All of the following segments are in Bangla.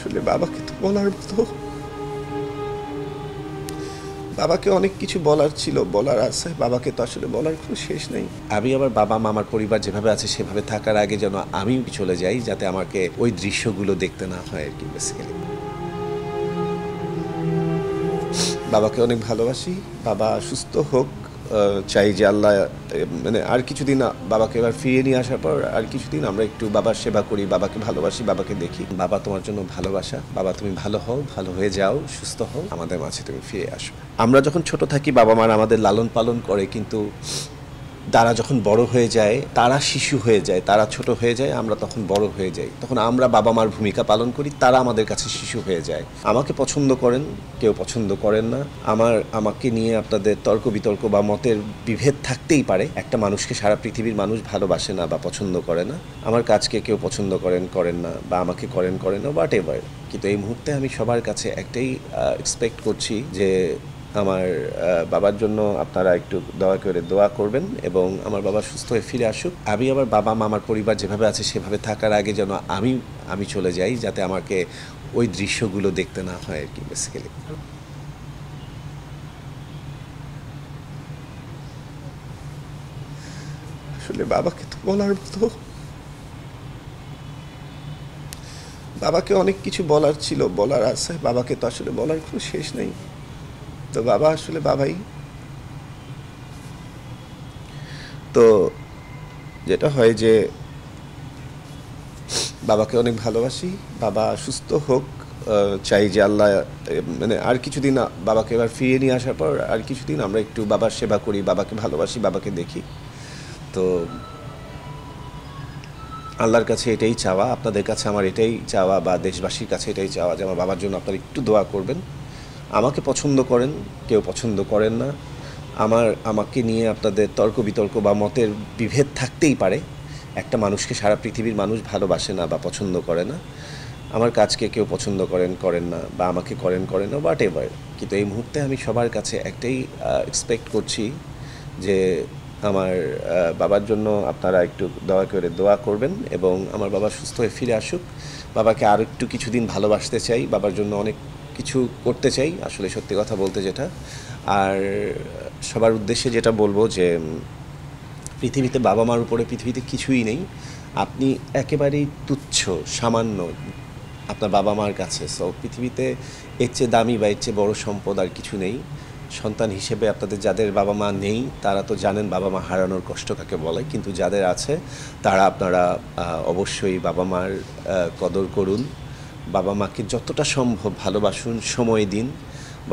আসলে বাবাকে তো বলার মতো, বাবাকে অনেক কিছু বলার ছিল, বলার আছে, বাবাকে তো আসলে বলার কোনো শেষ নেই। আমি আমার বাবা মা আমার পরিবার যেভাবে আছে সেভাবে থাকার আগে যেন আমি চলে যাই, যাতে আমাকে ওই দৃশ্যগুলো দেখতে না হয় আর কি। বেসিক্যালি বাবাকে অনেক ভালোবাসি, বাবা সুস্থ হোক, চাই যে আল্লাহ মানে আর কিছুদিন বাবাকে এবার ফিরিয়ে নিয়ে আসার পর আর কিছুদিন আমরা একটু বাবার সেবা করি, বাবাকে ভালোবাসি, বাবাকে দেখি। বাবা তোমার জন্য ভালোবাসা, বাবা তুমি ভালো হও, ভালো হয়ে যাও, সুস্থ হও, আমাদের মাঝে তুমি ফিরে আসো। আমরা যখন ছোট থাকি বাবা মারা আমাদের লালন পালন করে, কিন্তু তারা যখন বড় হয়ে যায়, তারা শিশু হয়ে যায়, তারা ছোট হয়ে যায়, আমরা তখন বড় হয়ে যাই, তখন আমরা বাবা মার ভূমিকা পালন করি, তারা আমাদের কাছে শিশু হয়ে যায়। আমাকে পছন্দ করেন, কেউ পছন্দ করেন না, আমাকে নিয়ে আপনাদের তর্ক বিতর্ক বা মতের বিভেদ থাকতেই পারে। একটা মানুষকে সারা পৃথিবীর মানুষ ভালোবাসে না বা পছন্দ করে না। আমার কাজকে কেউ পছন্দ করেন না, বা আমাকে করেন না, হোয়াট এভার। কিন্তু এই মুহূর্তে আমি সবার কাছে একটাই এক্সপেক্ট করছি যে আমার বাবার জন্য আপনারা একটু দয়া করে দোয়া করবেন এবং আমার বাবা সুস্থ হয়ে ফিরে আসুক। আমি আমার বাবা মা আমার পরিবার যেভাবে আছে সেভাবে থাকার আগে যেন আমি চলে যাই, যাতে আমাকে ওই দৃশ্যগুলো দেখতে না হয় আর কি। বেসিক্যালি আসলে বাবাকে তো বলার মতো, বাবাকে অনেক কিছু বলার ছিল, বলার আছে, বাবাকে তো আসলে বলার কোনো শেষ নেই। তো বাবা আসলে বাবাই। তো যেটা হয় যে বাবাকে অনেক ভালোবাসি, বাবা সুস্থ হোক, চাই যে আল্লাহ মানে আর কিছুদিন বাবাকে এবার ফিরিয়ে নিয়ে আসার পর আর কিছুদিন আমরা একটু বাবার সেবা করি, বাবাকে ভালোবাসি, বাবাকে দেখি। তো আল্লাহর কাছে এটাই চাওয়া, আপনাদের কাছে আমার এটাই চাওয়া, বা দেশবাসীর কাছে এটাই চাওয়া যে আমার বাবার জন্য আপনারা একটু দোয়া করবেন। আমাকে পছন্দ করেন, কেউ পছন্দ করেন না, আমাকে নিয়ে আপনাদের তর্ক বিতর্ক বা মতের বিভেদ থাকতেই পারে। একটা মানুষকে সারা পৃথিবীর মানুষ ভালোবাসে না বা পছন্দ করে না। আমার কাজকে কেউ পছন্দ করেন না, বা আমাকে করেন না, হোয়াট এভার। কিন্তু এই মুহূর্তে আমি সবার কাছে একটাই এক্সপেক্ট করছি যে আমার বাবার জন্য আপনারা একটু দয়া করে দোয়া করবেন এবং আমার বাবা সুস্থ হয়ে ফিরে আসুক। বাবাকে আর একটু কিছুদিন ভালোবাসতে চাই, বাবার জন্য অনেক কিছু করতে চাই, আসলে সত্যি কথা বলতে যেটা। আর সবার উদ্দেশ্যে যেটা বলবো যে পৃথিবীতে বাবা মার উপরে পৃথিবীতে কিছুই নেই। আপনি একেবারেই তুচ্ছ, সামান্য আপনার বাবা মার কাছে। সো পৃথিবীতে এর চেয়ে দামি বা এর চেয়ে বড় সম্পদ আর কিছু নেই। সন্তান হিসেবে আপনাদের যাদের বাবা মা নেই তারা তো জানেন বাবা মা হারানোর কষ্ট কাকে বলে, কিন্তু যাদের আছে তারা আপনারা অবশ্যই বাবা মার কদর করুন, বাবা মাকে যতটা সম্ভব ভালোবাসুন, সময় দিন।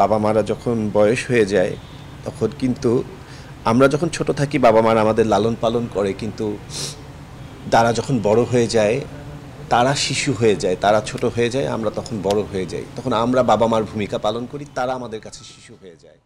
বাবা মারা যখন বয়স হয়ে যায় তখন কিন্তু আমরা যখন ছোট থাকি বাবা মারা আমাদের লালন পালন করে, কিন্তু তারা যখন বড় হয়ে যায়, তারা শিশু হয়ে যায়, তারা ছোট হয়ে যায়, আমরা তখন বড় হয়ে যাই, তখন আমরা বাবা মার ভূমিকা পালন করি, তারা আমাদের কাছে শিশু হয়ে যায়।